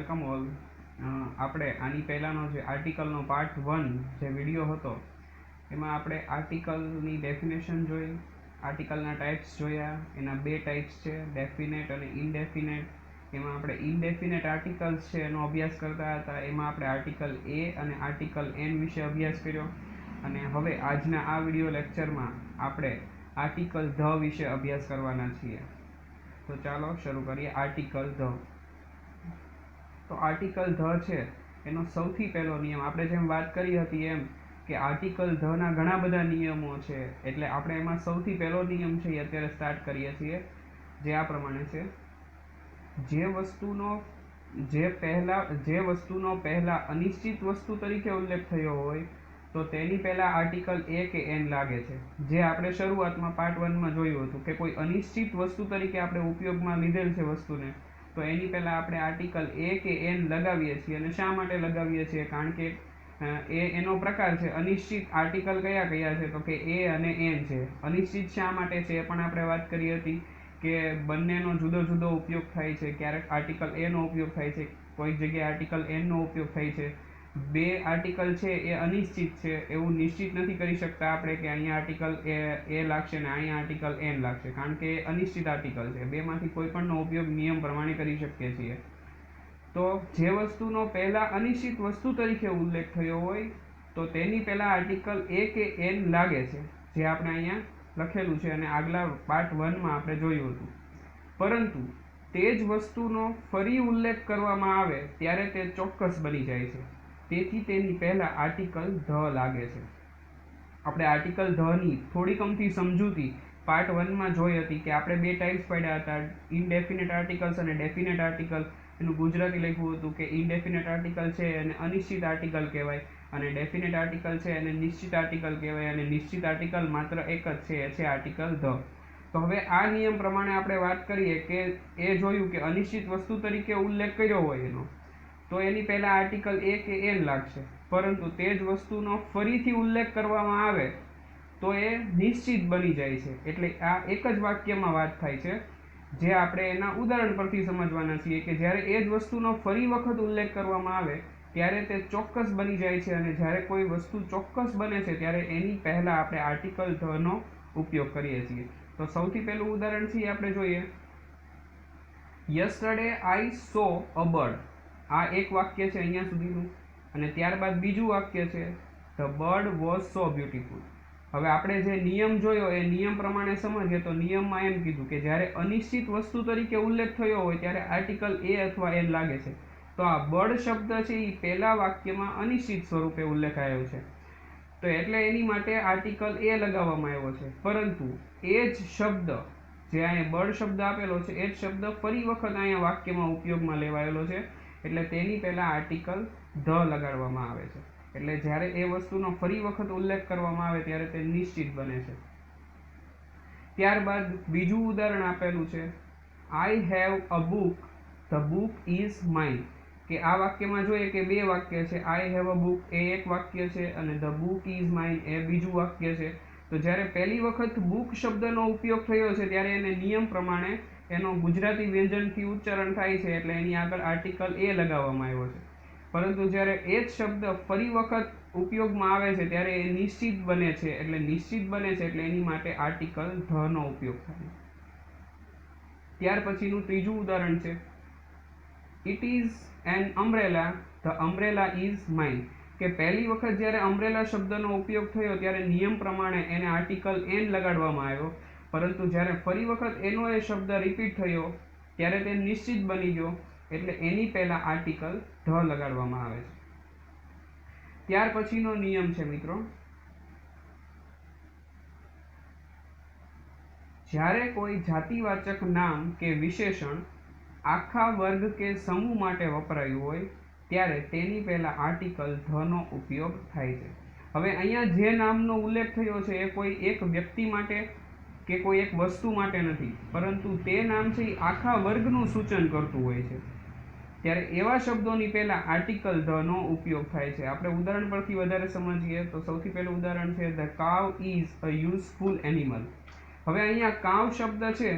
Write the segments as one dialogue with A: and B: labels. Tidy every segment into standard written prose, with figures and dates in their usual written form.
A: Welcome all. આપણે આની પહેલાંનો જે આર્ટિકલનો પાર્ટ 1 જે વિડીયો હતો એમાં આપણે આર્ટિકલની ડેફિનેશન જોઈ, આર્ટિકલના ટાઈપ્સ જોયા. એના બે ટાઈપ્સ છે, ડેફિનેટ અને ઇનડેફિનેટ. એમાં આપણે ઇનડેફિનેટ આર્ટિકલ્સ છે એનો અભ્યાસ કરતા હતા. એમાં આપણે આર્ટિકલ એ અને આર્ટિકલ એન વિશે અભ્યાસ કર્યો. અને હવે આજના આ વિડીયો લેક્ચરમાં આપણે આર્ટિકલ ધ વિશે અભ્યાસ કરવાના છીએ. તો ચાલો શરૂ કરીએ. Article the. તો આર્ટિકલ ધ છે એનો સૌથી પહેલો નિયમ, આપણે જેમ વાત કરી હતી એમ કે આર્ટિકલ ધના ઘણા બધા નિયમો છે, એટલે આપણે એમાં સૌથી પહેલો નિયમ છે એ અત્યારે સ્ટાર્ટ કરીએ છીએ, જે આ પ્રમાણે છે. જે વસ્તુનો પહેલા અનિશ્ચિત વસ્તુ તરીકે ઉલ્લેખ થયો હોય તો તેની પહેલા આર્ટિકલ એ કે એન લાગે છે. જે આપણે શરૂઆતમાં પાર્ટ 1 માં જોયું હતું કે કોઈ અનિશ્ચિત વસ્તુ તરીકે આપણે ઉપયોગમાં લીધેલ છે વસ્તુને, તો એની પહેલા આપણે આર્ટિકલ એ કે એન લગાવીએ છીએ. અને શા માટે લગાવીએ છીએ? કારણ કે એનો પ્રકાર છે. અનિશ્ચિત આર્ટિકલ કયા કયા છે? તો કે એ અને એન છે. અનિશ્ચિત શા માટે છે એ પણ આપણે વાત કરી હતી કે બંનેનો જુદો જુદો ઉપયોગ થાય છે. ક્યારેક આર્ટિકલ એ નો ઉપયોગ થાય છે, કોઈક જગ્યાએ આર્ટિકલ એન નો ઉપયોગ થાય છે. બે આર્ટિકલ છે એ અનિશ્ચિત છે, એવું નિશ્ચિત નથી કરી શકતા આપણે કે અહીંયા આર્ટિકલ એ લાગશે ને અહીંયા આર્ટિકલ એન લાગશે, કારણ કે અનિશ્ચિત આર્ટિકલ છે. બેમાંથી કોઈ પણનો ઉપયોગ નિયમ પ્રમાણે કરી શકીએ છીએ. તો જે વસ્તુનો પહેલા અનિશ્ચિત વસ્તુ તરીકે ઉલ્લેખ થયો હોય તો તેની પહેલા આર્ટિકલ એ કે એન લાગે છે, જે આપણે અહીંયા લખેલું છે અને આગલા પાર્ટ 1 માં આપણે જોયું હતું. પરંતુ તે જ વસ્તુનો ફરી ઉલ્લેખ કરવામાં આવે ત્યારે તે ચોક્કસ બની જાય છે. તેથી તેની પહેલા આર્ટિકલ ધ લાગે છે. આપણે આર્ટિકલ ધની થોડીક અમથી સમજૂતી પાર્ટ 1 માં જોઈ હતી કે આપણે બે ટાઈપ્સ પડ્યા હતા, ઇનડેફિનેટ આર્ટિકલ્સ અને ડેફિનેટ આર્ટિકલ. એનું ગુજરાતી લખ્યું હતું કે ઇનડેફિનેટ આર્ટિકલ છે એને અનિશ્ચિત આર્ટિકલ કહેવાય, અને ડેફિનેટ આર્ટિકલ છે એને નિશ્ચિત આર્ટિકલ કહેવાય. અને નિશ્ચિત આર્ટિકલ માત્ર એક જ છે, એ છે આર્ટિકલ ધ. તો હવે આ નિયમ પ્રમાણે આપણે વાત કરીએ કે એ જોયું કે અનિશ્ચિત વસ્તુ તરીકે ઉલ્લેખ કર્યો હોય એનો, તો એની પહેલા આર્ટિકલ એ કે એન લાગશે. પરંતુ તે જ વસ્તુનો ફરીથી ઉલ્લેખ કરવામાં આવે તો એ નિશ્ચિત બની જાય છે. એટલે આ એક જ વાક્યમાં વાત થાય છે, જે આપણે એના ઉદાહરણ પરથી સમજવાના છીએ કે જ્યારે એ જ વસ્તુનો ફરી વખત ઉલ્લેખ કરવામાં આવે ત્યારે તે ચોક્કસ બની જાય છે. અને જ્યારે કોઈ વસ્તુ ચોક્કસ બને છે ત્યારે એની પહેલા આપણે આર્ટિકલ ધ નો ઉપયોગ કરીએ છીએ. તો સૌથી પહેલું ઉદાહરણ છે આપણે જોઈએ. Yesterday I so a bird. આ એક વાક્ય છે અહીંયા સુધીનું. અને ત્યારબાદ બીજું વાક્ય છે the bird was so beautiful. હવે આપણે જે નિયમ જોયો એ નિયમ પ્રમાણે સમજીએ તો નિયમમાં એમ કીધું કે જ્યારે અનિશ્ચિત વસ્તુ તરીકે ઉલ્લેખ થયો હોય ત્યારે આર્ટિકલ એ અથવા એન લાગે છે. તો આ બર્ડ શબ્દ છે એ પહેલા વાક્યમાં અનિશ્ચિત સ્વરૂપે ઉલ્લેખાયો છે, તો એટલે એની માટે આર્ટિકલ એ લગાવવામાં આવ્યો છે. પરંતુ એ જ શબ્દ જે અહીંયા બર્ડ શબ્દ આપેલો છે એ જ શબ્દ ફરી વખત અહીંયા વાક્યમાં ઉપયોગમાં લેવાયેલો છે, એટલે તેની પહેલા આર્ટિકલ ધ લગાડવામાં આવે છે. એટલે જ્યારે એ વસ્તુનો ફરી વખત ઉલ્લેખ કરવામાં આવે ત્યારે તે નિશ્ચિત બને છે. ત્યારબાદ બીજું ઉદાહરણ આપેલું છે I have a book, the book is mine. કે આ વાક્યમાં જોઈએ કે બે વાક્ય છે. આઈ હેવ અ બુક એ એક વાક્ય છે અને ધ બુક ઇઝ માઇન એ બીજું વાક્ય છે. તો જ્યારે પહેલી વખત બુક શબ્દનો ઉપયોગ થયો છે ત્યારે એને નિયમ પ્રમાણે એનો ગુજરાતી વ્યંજનથી ઉચ્ચારણ થાય છે, એટલે એની આગળ આર્ટિકલ એ લગાવવામાં આવ્યો છે. પરંતુ જ્યારે એ જ શબ્દ ફરી વખત ઉપયોગમાં આવે છે ત્યારે એ નિશ્ચિત બને છે. એટલે નિશ્ચિત બને છે એટલે એની માટે આર્ટિકલ ધ નો ઉપયોગ થાય. ત્યાર પછીનું ત્રીજું ઉદાહરણ છે it is an umbrella, the umbrella is mine. કે પહેલી વખત જ્યારે અમ્બ્રેલા શબ્દનો ઉપયોગ થયો ત્યારે નિયમ પ્રમાણે એને આર્ટિકલ એન લગાડવામાં આવ્યો, પરંતુ જ્યારે ફરી વખત એનો એ શબ્દ રિપીટ થયો ત્યારે તે નિશ્ચિત બની ગયો, એટલે એની પહેલા આર્ટિકલ ધ લગાડવામાં આવે છે. ત્યાર પછીનો નિયમ છે મિત્રો, જ્યારે કોઈ જાતિવાચક નામ કે વિશેષણ આખા વર્ગ કે સમૂહ માટે વપરાયું હોય ત્યારે તેની પહેલા આર્ટિકલ ધ નો ઉપયોગ થાય છે. હવે અહીંયા જે નામનો ઉલ્લેખ થયો છે એ કોઈ એક વ્યક્તિ માટે કે કોઈ એક વસ્તુ માટે નથી, પરંતુ તે નામ છે એ આખા વર્ગનું સૂચન કરતું હોય છે. ત્યારે એવા શબ્દોની પહેલા આર્ટિકલ ધ નો ઉપયોગ થાય છે. આપણે ઉદાહરણ પરથી વધારે સમજીએ તો સૌથી પહેલું ઉદાહરણ છે the cow is a useful animal. હવે અહીંયા કાવ શબ્દ છે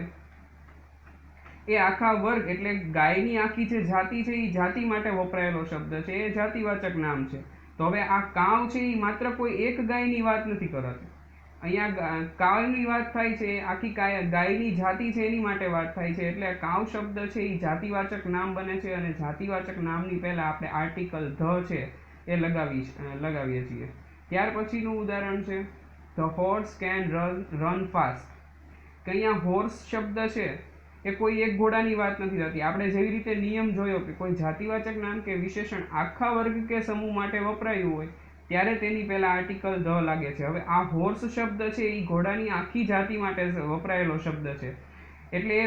A: એ આખા વર્ગ એટલે ગાયની આખી જે જાતિ છે એ જાતિ માટે વપરાયેલો શબ્દ છે, એ જાતિવાચક નામ છે. તો હવે આ કાવ છે એ માત્ર કોઈ એક ગાયની વાત નથી કરતી. અહીંયા કાવની વાત થાય છે, આખી ગાયની જાતિ છે એની માટે વાત થાય છે. એટલે કાવ શબ્દ છે એ જાતિવાચક નામ બને છે અને જાતિવાચક નામની પહેલા આપણે આર્ટિકલ ધ છે એ લગાવીએ છીએ. ત્યાર પછીનું ઉદાહરણ છે the horse can run fast. કે અહીંયા હોર્સ શબ્દ છે એ કોઈ એક ઘોડાની વાત નથી થતી. આપણે જેવી રીતે નિયમ જોયો કે કોઈ જાતિવાચક નામ કે વિશેષણ આખા વર્ગ કે સમૂહ માટે વપરાયું હોય ત્યારે તેની પહેલા આર્ટિકલ ધ લાગે છે. હવે આ હોર્સ શબ્દ છે એ ઘોડાની આખી જાતિ માટે વપરાયેલો શબ્દ છે. એટલે એ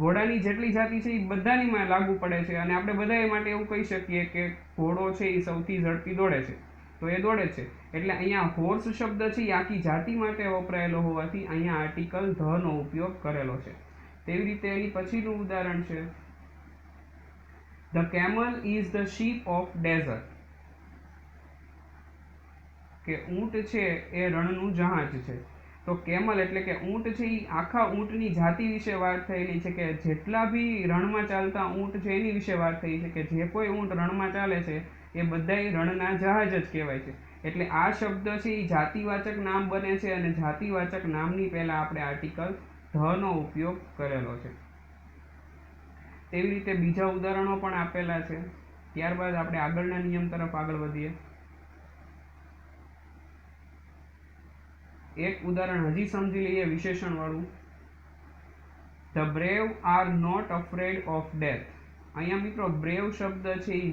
A: ઘોડાની જેટલી જાતિ છે એ બધાની લાગુ પડે છે અને આપણે બધા માટે એવું કહી શકીએ કે ઘોડો છે એ સૌથી ઝડપી દોડે છે, તો એ દોડે છે. એટલે અહીંયા હોર્સ શબ્દ છે એ આખી જાતિ માટે વપરાયેલો હોવાથી અહીંયા આર્ટિકલ ધ નો ઉપયોગ કરેલો છે. તેવી રીતે એની પછીનું ઉદાહરણ છે the camel is the ship of desert. કે ઊંટ છે એ રણનું જહાજ છે. તો કેમલ એટલે કે ઊંટ છે એ આખા ઊંટની જાતિ વિશે વાત થયેલી છે કે જેટલા બી રણમાં ચાલતા ઊંટ છે એની વિશે વાત થઈ છે કે જે કોઈ ઊંટ રણમાં ચાલે છે એ બધાય રણના જહાજ જ કહેવાય છે. એટલે આ શબ્દ છે એ જાતિવાચક નામ બને છે અને જાતિવાચક નામની પહેલા આપણે આર્ટિકલ ધ નો ઉપયોગ કરેલો છે. તેવી રીતે બીજા ઉદાહરણો પણ આપેલા છે. ત્યારબાદ આપણે આગળના નિયમ તરફ આગળ વધીએ. એક ઉદાહરણ હજી સમજી લઈએ વિશેષણ વાળું. The brave are not afraid of death. અહીંયા મિત્રો બ્રેવ શબ્દ છે એ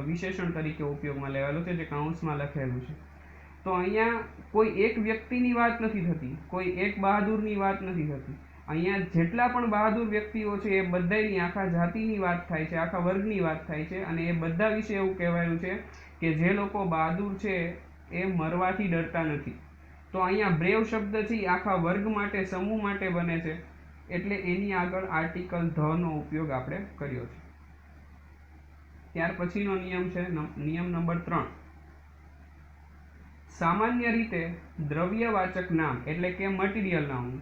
A: વિશેષણ તરીકે ઉપયોગમાં લેવાયેલો છે, જે કૌંસમાં લખેલું છે. તો અહીંયા કોઈ એક વ્યક્તિની વાત નથી થતી, કોઈ એક બહાદુરની વાત નથી થતી. અહીંયા જેટલા પણ બહાદુર વ્યક્તિઓ છે એ બધાની આખા જાતિની વાત થાય છે, આખા વર્ગની વાત થાય છે અને એ બધા વિશે એવું કહેવાયું છે કે જે લોકો બહાદુર છે એ મરવાથી ડરતા નથી. તો અહીંયા બ્રેવ શબ્દ છે એ આખા વર્ગ માટે, સમૂહ માટે બને છે. એટલે એની આગળ આર્ટિકલ ધ નો ઉપયોગ આપણે કર્યો છે. ત્યાર પછીનો નિયમ છે નિયમ નંબર 3. સામાન્ય રીતે દ્રવ્યવાચક નામ એટલે કે મટીરિયલ નાઉન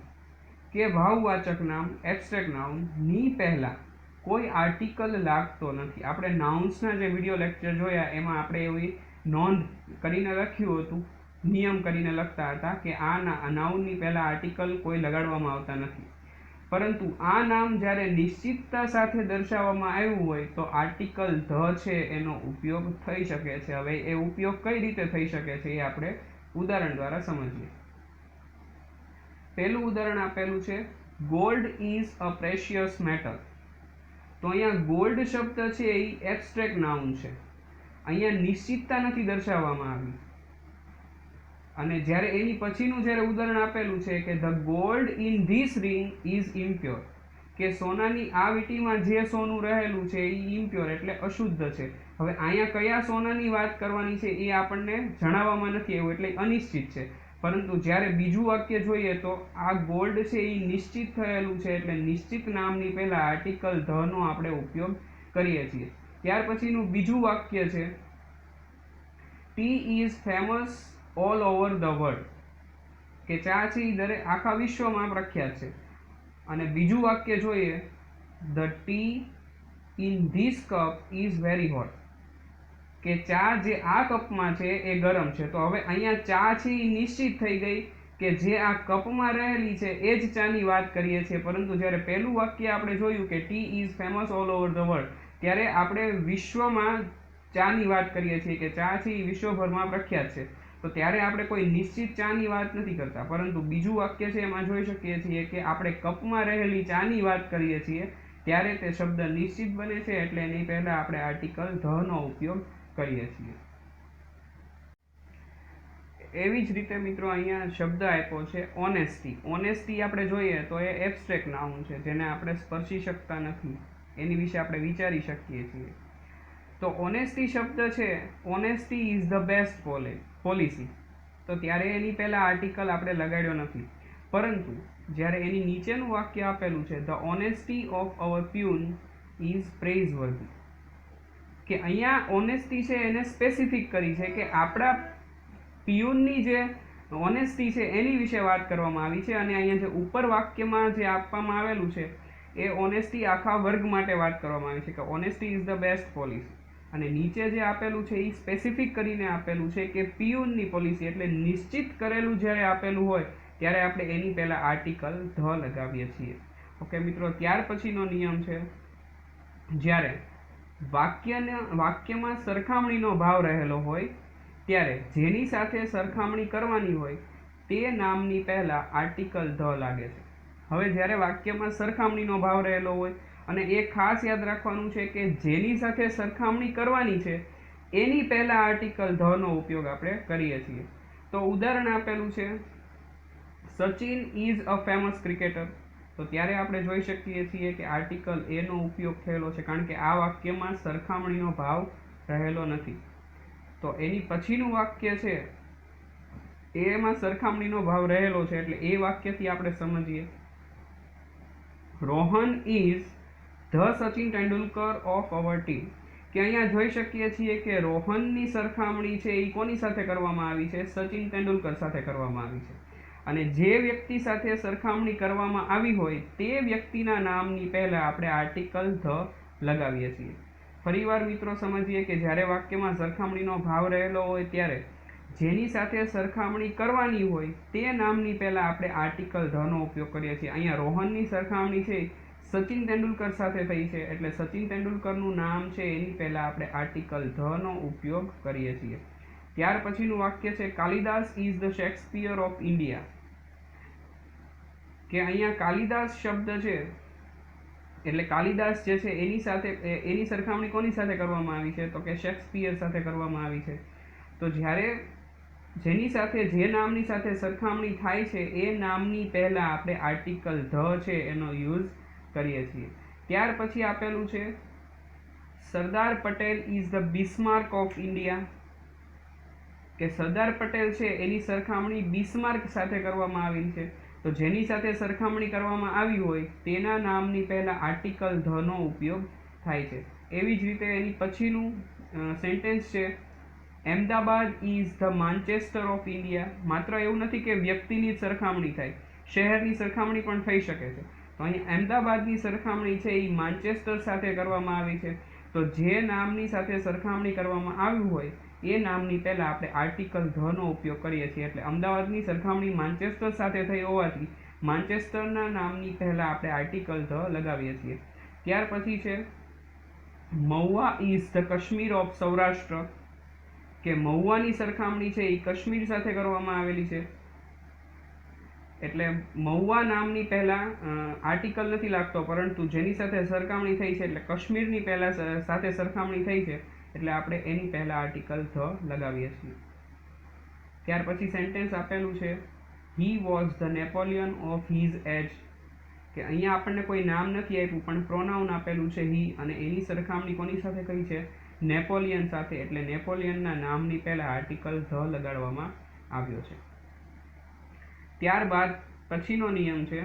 A: કે ભાવવાચક નામ એબ્સ્ટ્રેક્ટ નાઉન ની પહેલા કોઈ આર્ટિકલ લાગતો નથી. આપણે નાઉન્સના જે વિડીયો લેક્ચર જોયા એમાં આપણે એવી નોંધ કરીને લખ્યું હતું, નિયમ કરીને લખતા હતા કે આ નાઉનની પહેલા આર્ટિકલ કોઈ લગાડવામાં આવતા નથી. પરંતુ આ નામ જ્યારે નિશ્ચિતતા સાથે દર્શાવવામાં આવ્યું હોય તો આર્ટિકલ ધ છે એનો ઉપયોગ થઈ શકે છે. હવે એ ઉપયોગ કઈ રીતે થઈ શકે છે એ આપણે ઉદાહરણ દ્વારા સમજીએ. પહેલું ઉદાહરણ આપેલું છે gold is a precious metal. તો અહીંયા ગોલ્ડ શબ્દ છે એ એબ્સ્ટ્રેક્ટ નાઉન છે. અહીંયા નિશ્ચિતતા નથી દર્શાવવામાં આવી. અને જ્યારે એની પછીનું જ્યારે ઉદાહરણ આપેલું છે કે the gold in this ring is impure, કે સોનાની આ વીંટીમાં જે સોનું રહેલું છે એ ઇમ્પ્યોર એટલે અશુદ્ધ છે. હવે અહીંયા કયા સોનાની વાત કરવાની છે એ આપણને જણાવવામાં નથી આવ્યું એટલે અનિશ્ચિત છે. પરંતુ જ્યારે બીજું વાક્ય જોઈએ તો આ ગોલ્ડ છે એ નિશ્ચિત થયેલું છે એટલે નિશ્ચિત નામની પહેલા આર્ટિકલ ધ નો આપણે ઉપયોગ કરીએ છીએ. ત્યાર પછીનું બીજું વાક્ય છે T is famous all over the world, કે ચા છે એ દરેક આખા વિશ્વમાં પ્રખ્યાત છે. અને બીજું વાક્ય જોઈએ the T in this cup is very hot, કે ચા જે આ કપમાં છે એ ગરમ છે. તો હવે અહીંયા ચા છે એ નિશ્ચિત થઈ ગઈ કે જે આ કપમાં રહેલી છે એ જ ચાની વાત કરીએ છીએ. પરંતુ જ્યારે પહેલું વાક્ય આપણે જોયું કે T is famous all over the world, ત્યારે આપણે વિશ્વમાં ચાની વાત કરીએ છીએ કે ચા છે એ વિશ્વભરમાં પ્રખ્યાત છે. તો ત્યારે આપણે કોઈ નિશ્ચિત ચાની વાત નથી કરતા. પરંતુ બીજું વાક્ય છે એમાં જોઈ શકીએ છીએ કે આપણે કપમાં રહેલી ચાની વાત કરીએ છીએ ત્યારે તે શબ્દ નિશ્ચિત બને છે એટલે એની પહેલા આપણે આર્ટિકલ ધ નો ઉપયોગ કરીએ છીએ. એવી જ રીતે મિત્રો અહીંયા શબ્દ આપ્યો છે ઓનેસ્ટી. ઓનેસ્ટી આપણે જોઈએ તો એ એબ્સ્ટ્રેક્ટ નાઉન છે જેને આપણે સ્પર્શી શકતા નથી, એની વિશે આપણે વિચારી શકીએ છીએ. તો ઓનેસ્ટી શબ્દ છે, honesty is the best policy. તો ત્યારે એની પહેલા આર્ટિકલ આપણે લગાડ્યો નથી. પરંતુ જ્યારે એની નીચેનું વાક્ય આપેલું છે the honesty of our peon is praiseworthy, કે અહીંયા ઓનેસ્ટી છે એને સ્પેસિફિક કરી છે કે આપણા પિયુનની જે ઓનેસ્ટી છે એની વિશે વાત કરવામાં આવી છે. અને અહીંયા જે ઉપર વાક્યમાં જે આપવામાં આવેલું છે એ ઓનેસ્ટી આખા વર્ગ માટે વાત કરવામાં આવી છે કે honesty is the best policy. અને નીચે જે આપેલું છે એ સ્પેસિફિક કરીને આપેલું છે કે પિયુનની પોલિસી, એટલે નિશ્ચિત કરેલું જ્યારે આપેલું હોય ત્યારે આપણે એની પહેલાં આર્ટિકલ ધ લગાવીએ છીએ. ઓકે મિત્રો, ત્યાર પછીનો નિયમ છે જ્યારે વાક્યમાં સરખામણીનો ભાવ રહેલો હોય ત્યારે જેની સાથે સરખામણી કરવાની હોય તે નામની પહેલાં આર્ટિકલ ધ લાગે છે. હવે જ્યારે વાક્યમાં સરખામણીનો ભાવ રહેલો હોય, અને એ ખાસ યાદ રાખવાનું છે કે જેની સાથે સરખામણી કરવાની છે એની પહેલાં આર્ટિકલ ધનો ઉપયોગ આપણે કરીએ છીએ. તો ઉદાહરણ આપેલું છે Sachin is a famous cricketer. તો ત્યારે આપણે જોઈ શકીએ છીએ કે આર્ટિકલ એનો ઉપયોગ થયેલો છે, કારણ કે આ વાક્યમાં સરખામણીનો ભાવ રહેલો નથી. તો એની પછીનું વાક્ય છે એમાં સરખામણીનો ભાવ રહેલો છે, એટલે એ વાક્યથી આપણે સમજીએ Rohan is the Sachin Tendulkar of our team. કે અહીંયા જોઈ શકીએ છીએ કે રોહનની સરખામણી છે એ કોની સાથે કરવામાં આવી છે? સચિન તેંડુલકર સાથે કરવામાં આવી છે. અને જે વ્યક્તિ સાથે સરખામણી કરવામાં આવી હોય તે વ્યક્તિના નામની પહેલાં આપણે આર્ટિકલ ધ લગાવીએ છીએ. ફરીવાર મિત્રો સમજીએ કે જ્યારે વાક્યમાં સરખામણીનો ભાવ રહેલો હોય ત્યારે જેની સાથે સરખામણી કરવાની હોય તે નામની પહેલાં આપણે આર્ટિકલ ધનો ઉપયોગ કરીએ છીએ. અહીંયા રોહનની સરખામણી છે સચિન તેંડુલકર સાથે થઈ છે, એટલે સચિન તેંડુલકરનું નામ છે એની પહેલાં આપણે આર્ટિકલ ધનો ઉપયોગ કરીએ છીએ. ત્યાર પછીનું વાક્ય છે Kalidas is the Shakespeare of India. કે અહીંયા કાલિદાસ શબ્દ છે એટલે કાલિદાસ જે છે એની સરખામણી કોની સાથે કરવામાં આવી છે? તો કે શેક્સપિયર સાથે કરવામાં આવી છે. તો જ્યારે જેની સાથે જે નામની સાથે સરખામણી થાય છે એ નામની પહેલાં આપણે આર્ટિકલ ધ છે એનો યુઝ કરીએ છીએ. ત્યાર પછી આપેલું છે Sardar Patel is the Bismarck of India. કે સરદાર પટેલ છે એની સરખામણી બિસ્માર્ક સાથે કરવામાં આવેલી છે. તો જેની સાથે સરખામણી કરવામાં આવી હોય તેના નામની પહેલાં આર્ટિકલ ધનો ઉપયોગ થાય છે. એવી જ રીતે એની પછીનું સેન્ટેન્સ છે Ahmedabad is the Manchester of India. માત્ર એવું નથી કે વ્યક્તિની જ સરખામણી થાય, શહેરની સરખામણી પણ થઈ શકે છે. તો અહીં અહેમદાબાદની સરખામણી છે એ માન્ચેસ્ટર સાથે કરવામાં આવી છે. તો જે નામની સાથે સરખામણી કરવામાં આવ્યું હોય એ નામની પહેલાં આપણે આર્ટિકલ ધનો ઉપયોગ કરીએ છીએ. એટલે અમદાવાદની સરખામણી માન્ચેસ્ટર સાથે થઈ હોવાથી માન્ચેસ્ટરના નામની પહેલાં આપણે આર્ટિકલ ધ લગાવીએ છીએ. ત્યાર પછી છે Mahuva is the Kashmir of Saurashtra. કે મહુવાની સરખામણી છે એ કાશ્મીર સાથે કરવામાં આવેલી છે, એટલે મહુવા નામની પહેલાં આર્ટિકલ નથી લાગતો, પરંતુ જેની સાથે સરખામણી થઈ છે એટલે કાશ્મીરની પહેલાં સાથે સરખામણી થઈ છે એટલે આપણે એની પહેલાં આર્ટિકલ ધ લગાવીએ છીએ. ત્યાર પછી સેન્ટેન્સ આપેલું છે he was the Napoleon of his age. કે અહીંયા આપણને કોઈ નામ નથી આપ્યું પણ પ્રોનાઉન આપેલું છે હી, અને એની સરખામણી કોની સાથે કરી છે? નેપોલિયન સાથે, એટલે નેપોલિયનના નામની પહેલાં આર્ટિકલ ધ લગાડવામાં આવ્યો છે. ત્યારબાદ પછીનો નિયમ છે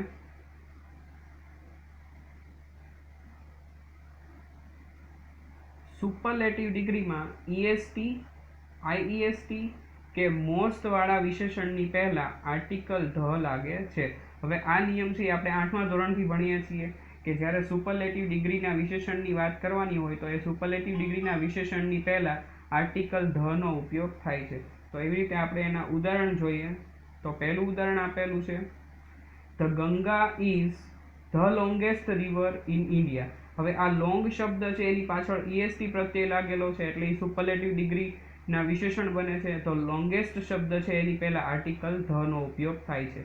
A: સુપરલેટિવ ડિગ્રીમાં ઈએસટી, આઈઈએસટી કે મોસ્ટ વાળા વિશેષણની પહેલાં આર્ટિકલ ધ લાગે છે. હવે આ નિયમ છે આપણે 8મા ધોરણથી ભણીએ છીએ કે જ્યારે સુપરલેટિવ ડિગ્રીના વિશેષણની વાત કરવાની હોય તો એ સુપરલેટિવ ડિગ્રીના વિશેષણની પહેલાં આર્ટિકલ ધનો ઉપયોગ થાય છે. તો એવી રીતે આપણે એના ઉદાહરણ જોઈએ. તો પહેલું ઉદાહરણ આપેલું છે the Ganga is the longest river in India. હવે આ લોંગ શબ્દ છે એની પાછળ ઈએસટી પ્રત્યય લાગેલો છે એટલે એ સુપરલેટિવ ડિગ્રીના વિશેષણ બને છે. તો લોંગેસ્ટ શબ્દ છે એની પહેલાં આર્ટિકલ ધનો ઉપયોગ થાય છે.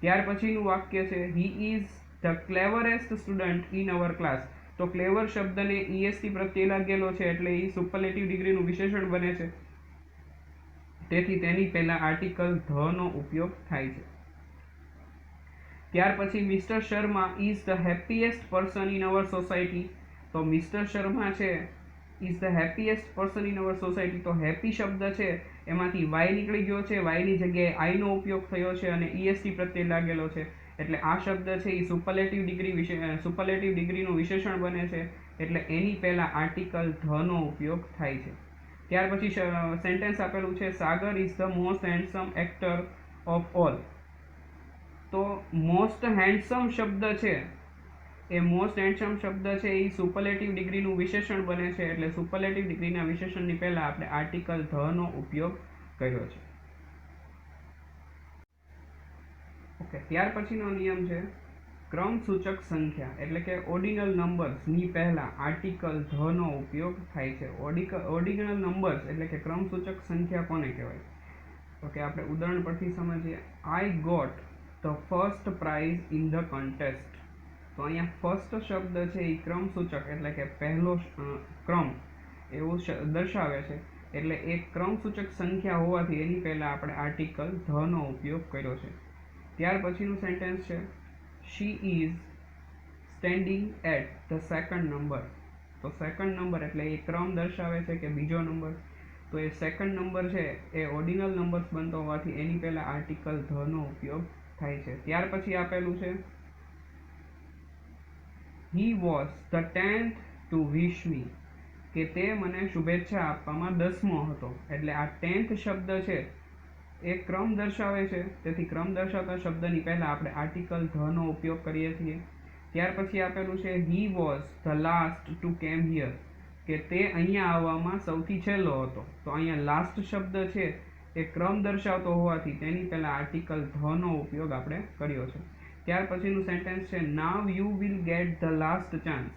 A: ત્યાર પછીનું વાક્ય છે he is the cleverest student in our class. તો ક્લેવર શબ્દને ઈએસટી પ્રત્યય લાગેલો છે એટલે એ સુપરલેટિવ ડિગ્રીનું વિશેષણ બને છે, તેથી તેની પહેલાં આર્ટિકલ ધનો ઉપયોગ થાય છે. ત્યાર પછી mister Sharma is the happiest person in our society. તો મિસ્ટર શર્મા છે is the happiest person in our society. તો હેપી શબ્દ છે એમાંથી વાય નીકળી ગયો છે, વાયની જગ્યાએ આઈનો ઉપયોગ થયો છે અને ઈએસટી પ્રત્યય લાગેલો છે, એટલે આ શબ્દ છે એ સુપરલેટિવ ડિગ્રીનું વિશેષણ બને છે, એટલે એની પહેલાં આર્ટિકલ ધનો ઉપયોગ થાય છે. ત્યાર પછી સેન્ટેન્સ આપેલું છે Sagar is the most handsome actor of all. તો મોસ્ટ હેન્ડસમ શબ્દ છે એ મોસ્ટ હેન્ડસમ શબ્દ છે એ સુપરલેટિવ ડિગ્રીનું વિશેષણ બને છે, એટલે સુપરલેટિવ ડિગ્રીના વિશેષણની પહેલા આપણે આર્ટિકલ ધ નો ઉપયોગ કર્યો છે. ઓકે, ત્યાર પછીનો નિયમ છે ક્રમસૂચક સંખ્યા એટલે કે ઓર્ડિનલ નંબર્સની પહેલા આર્ટિકલ ધ નો ઉપયોગ થાય છે. ઓર્ડિનલ નંબર્સ એટલે કે ક્રમસૂચક સંખ્યા કોને કહેવાય? તો કે આપણે ઉદાહરણ પરથી સમજીએ. I got the first prize in the contest. તો અહીંયા ફર્સ્ટ શબ્દ છે એ ક્રમસૂચક એટલે કે પહેલો ક્રમ એવું દર્શાવે છે, એટલે એક ક્રમસૂચક સંખ્યા હોવાથી એની પહેલા આપણે આર્ટિકલ ધ નો ઉપયોગ કર્યો છે. ત્યાર પછીનું સેન્ટેન્સ છે she is standing at the second number. તો સેકન્ડ નંબર એટલે એ ક્રમ દર્શાવે છે કે બીજો નંબર. તો એ સેકન્ડ નંબર છે એ ઓર્ડિનલ નંબર્સ બનતો હોવાથી એની પહેલા આર્ટિકલ ધ નો ઉપયોગ થાય છે. ત્યાર પછી આપેલું છે he was the 10th to wish me, કે તે મને શુભેચ્છા આપવામાં 10મો હતો. એટલે આ 10th શબ્દ છે એ ક્રમ દર્શાવે છે, તેથી ક્રમ દર્શાવતા શબ્દની પહેલા આપણે આર્ટિકલ ધ નો ઉપયોગ કરીએ છીએ. ત્યાર પછી આપેલું છે he was the last to came here, કે તે અહીંયા આવવામાં સૌથી છેલ્લો હતો. તો અહીંયા લાસ્ટ શબ્દ છે એ ક્રમ દર્શાવતો હોવાથી તેની પહેલા આર્ટિકલ ધ નો ઉપયોગ આપણે કર્યો છે. ત્યાર પછીનું સેન્ટેન્સ છે now you will get the last chance,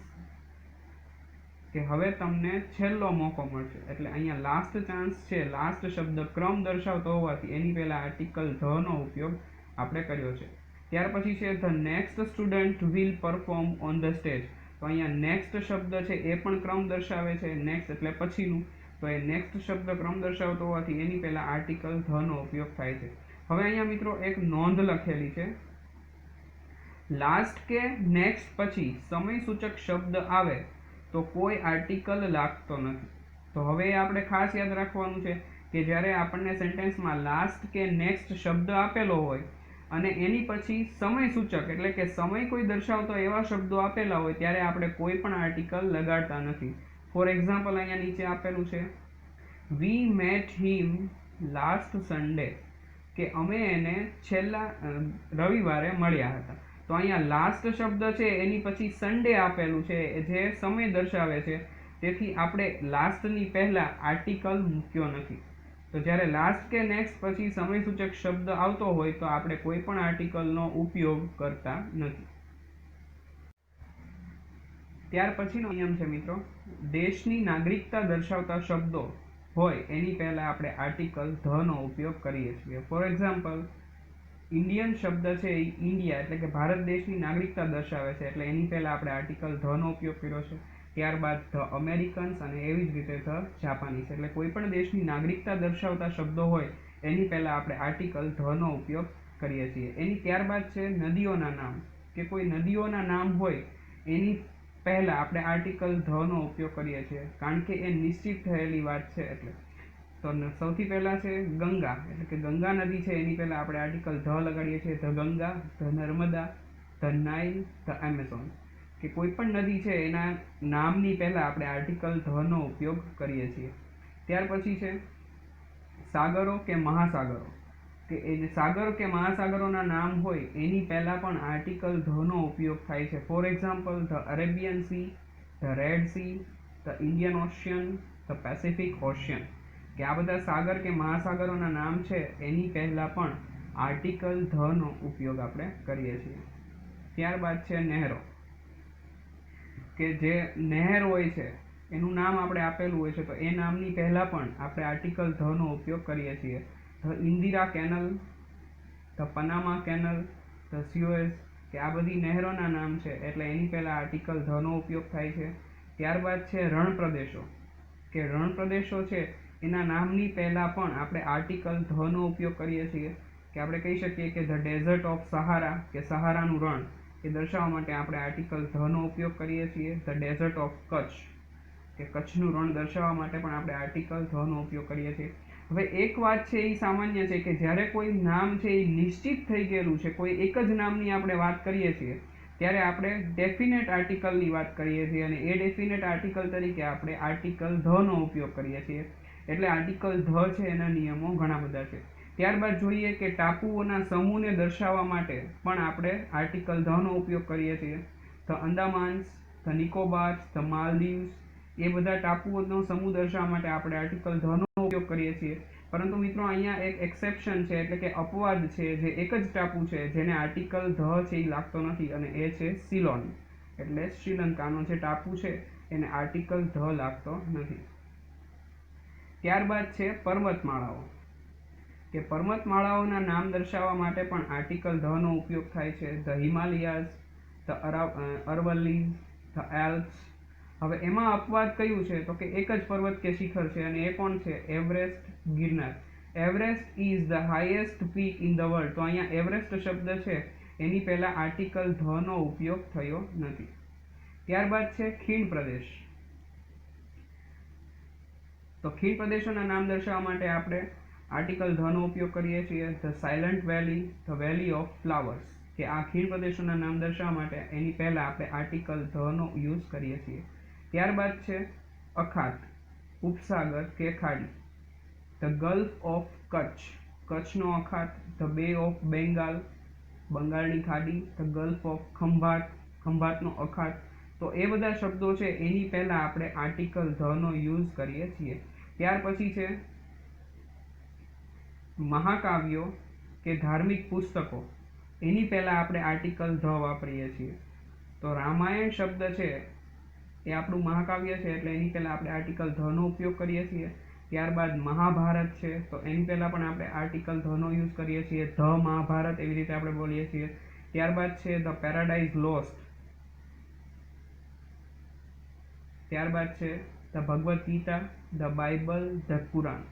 A: કે હવે તમને છેલ્લો મોકો મળશે. એટલે અહીંયા લાસ્ટ ચાન્સ છે, લાસ્ટ શબ્દ ક્રમ દર્શાવતો હોવાથી એની પહેલા આર્ટિકલ ધ નો ઉપયોગ આપણે કર્યો છે. ત્યાર પછી છે the next student will perform on the stage. તો અહીંયા નેક્સ્ટ શબ્દ છે એ પણ ક્રમ દર્શાવે છે, નેક્સ્ટ એટલે પછીનું. તો એ નેક્સ્ટ શબ્દ ક્રમ દર્શાવતો હોવાથી એની પહેલા આર્ટિકલ ધ નો ઉપયોગ થાય છે. હવે અહીંયા મિત્રો એક નોંધ લખેલી છે, લાસ્ટ કે નેક્સ્ટ પછી સમયસૂચક શબ્દ આવે તો કોઈ આર્ટિકલ લાગતો નથી. તો હવે આપણે ખાસ યાદ રાખવાનું છે કે જ્યારે આપણને સેન્ટેન્સમાં લાસ્ટ કે નેક્સ્ટ શબ્દ આપેલો હોય અને એની પછી સમયસૂચક એટલે કે સમય કોઈ દર્શાવતો એવા શબ્દો આપેલા હોય ત્યારે આપણે કોઈ પણ આર્ટિકલ લગાડતા નથી. ફોર એક્ઝામ્પલ અહીંયા નીચે આપેલું છે વી મેટ હિમ લાસ્ટ સન્ડે, કે અમે એને છેલ્લા રવિવારે મળ્યા હતા. તો અહીંયા લાસ્ટ શબ્દ છે એની પછી સન્ડે આપેલું છે જે સમય દર્શાવે છે, તેથી આપણે લાસ્ટની પહેલા આર્ટિકલ મૂક્યો નથી. તો જ્યારે લાસ્ટ કે નેક્સ્ટ પછી સમયસૂચક શબ્દ આવતો હોય તો આપણે કોઈ પણ આર્ટિકલનો ઉપયોગ કરતા નથી. ત્યાર પછીનો નિયમ છે મિત્રો દેશની નાગરિકતા દર્શાવતા શબ્દો હોય એની પહેલા આપણે આર્ટિકલ ધ નો ઉપયોગ કરીએ છીએ. ફોર એક્ઝામ્પલ ઇન્ડિયન શબ્દ છે એ ઇન્ડિયા એટલે કે ભારત દેશની નાગરિકતા દર્શાવે છે, એટલે એની પહેલા આપણે આર્ટિકલ ધ નો ઉપયોગ કર્યો છે. ત્યારબાદ ધ અમેરિકન્સ અને એવી જ રીતે ધ જાપાનીઝ, એટલે કોઈ પણ દેશની નાગરિકતા દર્શાવતા શબ્દો હોય એની પહેલા આપણે આર્ટિકલ ધ નો ઉપયોગ કરીએ છીએ. એની ત્યારબાદ છે નદીઓના નામ, કે કોઈ નદીઓના નામ હોય એની પહેલા આપણે આર્ટિકલ ધ નો ઉપયોગ કરીએ છીએ, કારણ કે એ નિશ્ચિત થયેલી વાત છે. એટલે તો સૌથી પહેલા છે ગંગા, એટલે કે ગંગા નદી છે એની પહેલા આપણે આર્ટિકલ ધ લગાડીએ છીએ. The Ganga, the Narmada, the Nile, the Amazon, કે કોઈ પણ નદી છે એના નામની પહેલા આપણે આર્ટિકલ ધ નો ઉપયોગ કરીએ છીએ. ત્યાર પછી છે સાગરો કે મહાસાગરો, કે એ જે સાગર કે મહાસાગરોના નામ હોય એની પહેલા પણ આર્ટિકલ ધ નો ઉપયોગ થાય છે. For example the Arabian C, the red C, the Indian ocean, the Pacific ocean, કે આ બધા સાગર કે મહાસાગરોના નામ છે એની પહેલા પણ આર્ટિકલ ધ નો ઉપયોગ આપણે કરીએ છીએ. ત્યારબાદ છે નહેરો, કે જે નહેર હોય છે એનું નામ આપણે આપેલું હોય છે તો એ નામની પહેલા પણ આપણે આર્ટિકલ ધ નો ઉપયોગ કરીએ છીએ. The Indira canal, the Panama canal, the Suez, કે આ બધી નહેરોના નામ છે એટલે એની પહેલા આર્ટિકલ ધ નો ઉપયોગ થાય છે. ત્યારબાદ છે રણ પ્રદેશો, કે રણ પ્રદેશો છે એના નામની પહેલા પણ આપણે આર્ટિકલ ધ નો ઉપયોગ કરીએ છીએ. કે આપણે કહી શકીએ કે ધ ડેઝર્ટ ઓફ સહારા, કે સહારાનું રણ, એ દર્શાવવા માટે આપણે આર્ટિકલ ધ નો ઉપયોગ કરીએ છીએ. ધ ડેઝર્ટ ઓફ કચ્છ, કે કચ્છનું રણ દર્શાવવા માટે પણ આપણે આર્ટિકલ ધ નો ઉપયોગ કરીએ છીએ. હવે એક વાત છે એ સામાન્ય છે કે જ્યારે કોઈ નામ છે એ નિશ્ચિત થઈ ગયેલું છે, કોઈ એક જ નામની આપણે વાત કરીએ છીએ ત્યારે આપણે ડેફિનેટ આર્ટિકલની વાત કરીએ છીએ અને એ ડેફિનેટ આર્ટિકલ તરીકે આપણે આર્ટિકલ ધ નો ઉપયોગ કરીએ છીએ. એટલે આર્ટિકલ ધ છે એના નિયમો ઘણા બધા છે. ત્યારબાદ જોઈએ કે ટાપુઓના સમૂહને દર્શાવવા માટે પણ આપણે આર્ટિકલ ધ નો ઉપયોગ કરીએ છીએ. ધ અંદામાન્સ, ધ નિકોબાર્સ, ધ માલદીવ્સ, એ બધા ટાપુઓનો સમૂહ દર્શાવવા માટે આપણે આર્ટિકલ ધનો ઉપયોગ કરીએ છીએ. પરંતુ મિત્રો અહીંયા એક એક્સેપ્શન છે, એટલે કે અપવાદ છે, જે એક જ ટાપુ છે જેને આર્ટિકલ ધ છે એ લાગતો નથી, અને એ છે સિલોન. એટલે શ્રીલંકાનો જે ટાપુ છે એને આર્ટિકલ ધ લાગતો નથી. ત્યારબાદ છે પર્વતમાળાઓ, કે પર્વતમાળાઓના નામ દર્શાવવા માટે પણ આર્ટિકલ ધ નો ઉપયોગ થાય છે. The Himalayas, the Aravallis, the Alps. હવે એમાં અપવાદ કયું છે તો કે એક જ પર્વત કે શિખર છે, અને એ કોણ છે? Everest, Girnar. Everest is the highest peak in the world. તો અહીંયા એવરેસ્ટ શબ્દ છે એની પહેલા આર્ટિકલ ધ નો ઉપયોગ થયો નથી. ત્યારબાદ છે ખીણ પ્રદેશ. તો ખીણ પ્રદેશોના નામ દર્શાવવા માટે આપણે આર્ટિકલ ધ નો ઉપયોગ કરીએ છીએ. The silent valley, the valley of flowers, કે આ ખીણ પ્રદેશોના નામ દર્શાવવા માટે એની પહેલા આપણે આર્ટિકલ ધ નો યુઝ કરીએ છીએ. ત્યારબાદ છે અખાત, ઉપસાગર કે ખાડી. ધ ગલ્ફ ઓફ કચ્છ, કચ્છનો અખાત. ધ બે ઓફ બેંગાલ, બંગાળની ખાડી. ધ ગલ્ફ ઓફ ખંભાત, ખંભાતનો અખાત. તો એ બધા શબ્દો છે એની પહેલા આપણે આર્ટિકલ ધ નો યુઝ કરીએ છીએ. ત્યાર પછી છે મહાકાવ્યો કે ધાર્મિક પુસ્તકો, એની પહેલા આપણે આર્ટિકલ ધ વાપરીએ છીએ. તો રામાયણ શબ્દ છે એ આપણું મહાકાવ્ય છે, એટલે એની પહેલા આપણે આર્ટિકલ ધ નો ઉપયોગ કરીએ છીએ. ત્યારબાદ મહાભારત છે, તો એની પહેલા પણ આપણે આર્ટિકલ ધ નો યુઝ કરીએ છીએ. ધ મહાભારત એવી રીતે આપણે બોલીએ છીએ. ત્યારબાદ છે ધ પેરાડાઇઝ લોસ્ટ. ત્યારબાદ છે the Bhagavad Gita, the Bible, the Quran.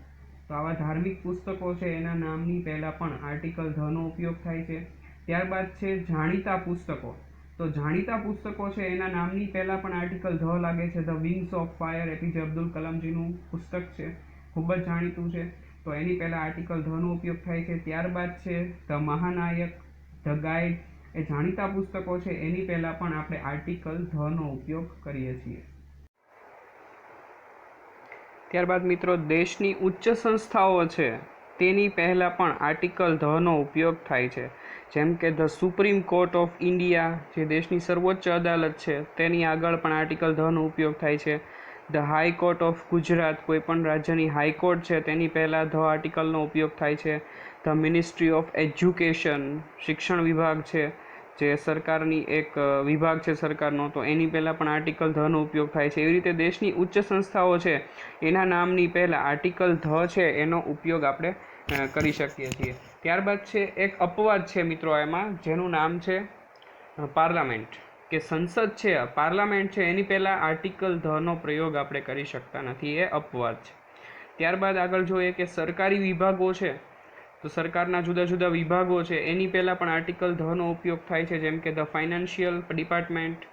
A: તો આવા ધાર્મિક પુસ્તકો છે એના નામની પહેલા પણ આર્ટિકલ ધ નો ઉપયોગ થાય છે. ત્યારબાદ છે જાણીતા પુસ્તકો. તો જાણીતા પુસ્તકો છે એના નામની પહેલા પણ આર્ટિકલ ધ લાગે છે. The Wings of Fire, APJ Abdul કલામજીનું પુસ્તક છે, ખૂબ જ જાણીતું છે, તો એની પહેલા આર્ટિકલ ધ નો ઉપયોગ થાય છે. ત્યારબાદ છે ધ મહાનાયક, ધ ગાઈડ, એ જાણીતા પુસ્તકો છે એની પહેલા પણ આપણે આર્ટિકલ ધ નો ઉપયોગ કરીએ છીએ. ત્યારબાદ મિત્રો દેશની ઉચ્ચ સંસ્થાઓ છે તેની પહેલાં પણ આર્ટિકલ ધ નો ઉપયોગ થાય છે. જેમ કે the supreme court of India, જે દેશની સર્વોચ્ચ અદાલત છે તેની આગળ પણ આર્ટિકલ ધ નો ઉપયોગ થાય છે. ધ હાઈકોર્ટ ઓફ ગુજરાત, કોઈ પણ રાજ્યની હાઈકોર્ટ છે તેની પહેલાં ધ આર્ટિકલનો ઉપયોગ થાય છે. ધ મિનિસ્ટ્રી ઓફ એજ્યુકેશન, શિક્ષણ વિભાગ છે જે સરકારની એક વિભાગ છે સરકારનો, તો એની પહેલાં પણ આર્ટિકલ ધ નો ઉપયોગ થાય છે. એવી રીતે દેશની ઉચ્ચ સંસ્થાઓ છે એના નામની પહેલાં આર્ટિકલ ધ છે એનો ઉપયોગ આપણે કરી શકીએ છીએ. ત્યારબાદ છે એક અપવાદ છે મિત્રો એમાં, જેનું નામ છે પાર્લામેન્ટ, કે સંસદ છે, પાર્લામેન્ટ છે, એની પહેલાં આર્ટિકલ ધ નો પ્રયોગ આપણે કરી શકતા નથી, એ અપવાદ છે. ત્યારબાદ આગળ જોઈએ કે સરકારી વિભાગો છે, તો સરકારના જુદા જુદા વિભાગો છે એની પહેલાં પણ આર્ટિકલ ધ નો ઉપયોગ થાય છે. જેમ કે the financial department,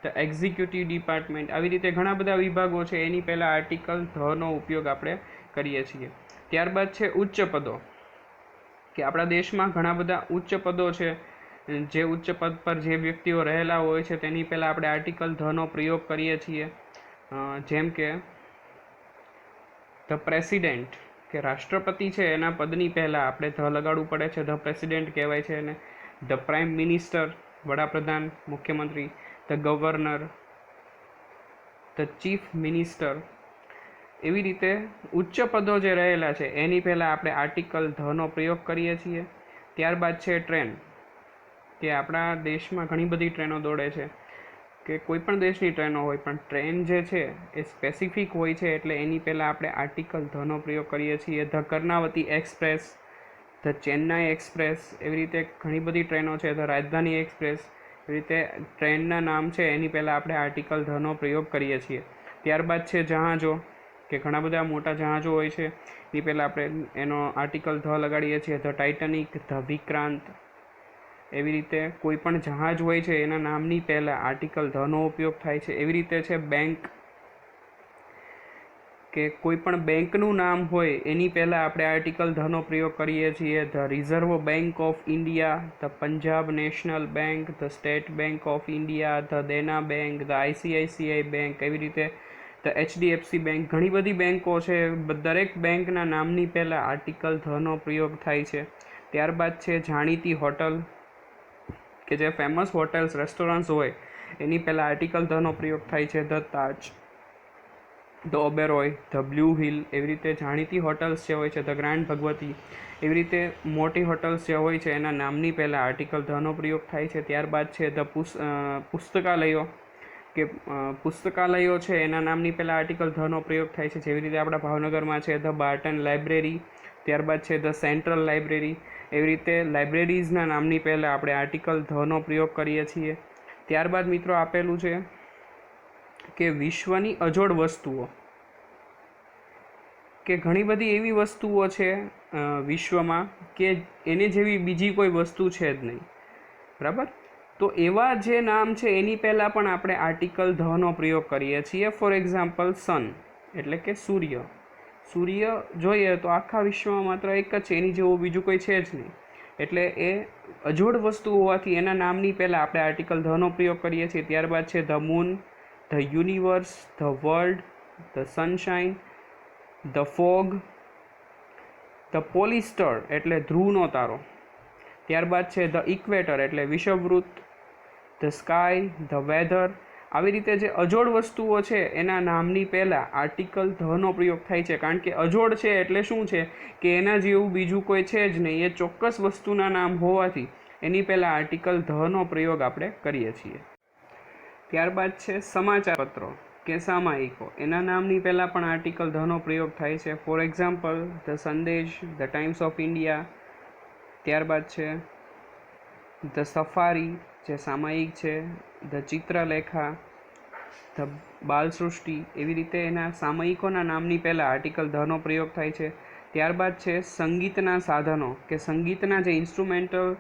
A: the executive department, આવી રીતે ઘણા બધા વિભાગો છે એની પહેલાં આર્ટિકલ ધ નો ઉપયોગ આપણે કરીએ છીએ. ત્યારબાદ છે ઉચ્ચ પદો, કે આપણા દેશમાં ઘણા બધા ઉચ્ચ પદો છે, જે ઉચ્ચ પદ પર જે વ્યક્તિઓ રહેલા હોય છે તેની પહેલાં આપણે આર્ટિકલ ધ નો પ્રયોગ કરીએ છીએ. જેમ કે ધ પ્રેસિડેન્ટ, કે રાષ્ટ્રપતિ છે એના પદની પહેલાં આપણે ધ લગાડવું પડે છે, ધ પ્રેસિડેન્ટ કહેવાય છે એને. ધ પ્રાઇમ મિનિસ્ટર, વડાપ્રધાન, મુખ્યમંત્રી. The governor, the chief minister. એવી રીતે ઉચ્ચ પદો જે રહેલા છે એની પહેલાં આપણે આર્ટિકલ ધ નો પ્રયોગ કરીએ છીએ. ત્યારબાદ છે ટ્રેન, કે આપણા દેશમાં ઘણી બધી ટ્રેનો દોડે છે, કે કોઈ પણ દેશની ટ્રેનો હોય, પણ ટ્રેન જે છે એ સ્પેસિફિક હોય છે, એટલે એની પહેલાં આપણે આર્ટિકલ ધ નો પ્રયોગ કરીએ છીએ. The Karnavati express, the Chennai express, એવી રીતે ઘણી બધી ટ્રેનો છે. ધ રાજધાની એક્સપ્રેસ, એવી રીતે ટ્રેનના નામ છે એની પહેલાં આપણે આર્ટિકલ ધ નો પ્રયોગ કરીએ છીએ. ત્યારબાદ છે જહાજો, કે ઘણા બધા મોટા જહાજો હોય છે એની પહેલાં આપણે એનો આર્ટિકલ ધ લગાડીએ છીએ. ધ ટાઇટેનિક, ધ વિક્રાંત, એવી રીતે કોઈ પણ જહાજ હોય છે એના નામની પહેલાં આર્ટિકલ ધ નો ઉપયોગ થાય છે. એવી રીતે છે બેંક, કે કોઈ પણ બેંકનું નામ હોય એની પહેલાં આપણે આર્ટિકલ ધ નો પ્રયોગ કરીએ છીએ. The reserve bank of India, the Punjab national bank, the state bank of India, the Dena bank, the ICICI bank, એવી રીતે ધ એચડીએફસી બેંક. ઘણી બધી બેંકો છે, દરેક બેંકના નામની પહેલાં આર્ટિકલ ધ નો પ્રયોગ થાય છે. ત્યારબાદ છે જાણીતી હોટલ, કે જે ફેમસ હોટેલ્સ, રેસ્ટોરન્ટ્સ હોય એની પહેલાં આર્ટિકલ ધનો પ્રયોગ થાય છે the Taj, the Oberoi, the blue hill, એવી રીતે જાણીતી હોટલ્સ જે હોય છે ધ ગ્રાન્ડ ભગવતી, એવી રીતે મોટી હોટલ્સ જે હોય છે એના નામની પહેલાં આર્ટિકલ ધનો પ્રયોગ થાય છે. ત્યારબાદ છે ધ પુસ્તકાલયો કે પુસ્તકાલયો છે એના નામની પહેલાં આર્ટિકલ ધનો પ્રયોગ થાય છે. જેવી રીતે આપણા ભાવનગરમાં છે ધ બાર્ટન લાઇબ્રેરી, ત્યારબાદ છે ધ સેન્ટ્રલ લાઇબ્રેરી. એવી રીતે લાઇબ્રેરીઝના નામની પહેલાં આપણે આર્ટિકલ ધનો પ્રયોગ કરીએ છીએ. ત્યારબાદ મિત્રો આપેલું છે કે વિશ્વની અજોડ વસ્તુઓ, કે ઘણી બધી એવી વસ્તુઓ છે વિશ્વમાં કે એને જેવી બીજી કોઈ વસ્તુ છે જ નહીં, બરાબર. તો એવા જે નામ છે એની પહેલાં પણ આપણે આર્ટિકલ ધનો પ્રયોગ કરીએ છીએ. ફોર એક્ઝામ્પલ સન એટલે કે સૂર્ય. સૂર્ય જોઈએ તો આખા વિશ્વમાં માત્ર એક જ છે, એની જેવું બીજું કોઈ છે જ નહીં. એટલે એ અજોડ વસ્તુ હોવાથી એના નામની પહેલાં આપણે આર્ટિકલ ધનો પ્રયોગ કરીએ છીએ. ત્યારબાદ છે the moon, the universe, the world, the sunshine, the fog, the polyester એટલે ધ્રુવનો તારો. ત્યારબાદ છે ધ ઇક્વેટર એટલે વિષુવવૃત્ત, ધ સ્કાય, ધ વેધર. આવી રીતે જે અજોડ વસ્તુઓ છે એના નામની પહેલાં આર્ટિકલ ધનો પ્રયોગ થાય છે. કારણ કે અજોડ છે એટલે શું છે કે એના જેવું બીજું કોઈ છે જ નહીં, એ ચોક્કસ વસ્તુના નામ હોવાથી એની પહેલાં આર્ટિકલ ધનો પ્રયોગ આપણે કરીએ છીએ. ત્યારબાદ છે સમાચાર પત્રો કે સામાયિકો, એના નામની પહેલાં પણ આર્ટિકલ ધનો પ્રયોગ થાય છે. ફોર એક્ઝામ્પલ ધ સંદેશ, ધ ટાઈમ્સ ઓફ ઇન્ડિયા. ત્યારબાદ છે ધ સફારી જે સામાયિક છે, ધ ચિત્રલેખા, ધ બાલસૃષ્ટિ. એવી રીતે એના સામયિકોના નામની પહેલાં આર્ટિકલ ધનો પ્રયોગ થાય છે. ત્યારબાદ છે સંગીતના સાધનો કે સંગીતના જે ઇન્સ્ટ્રુમેન્ટલ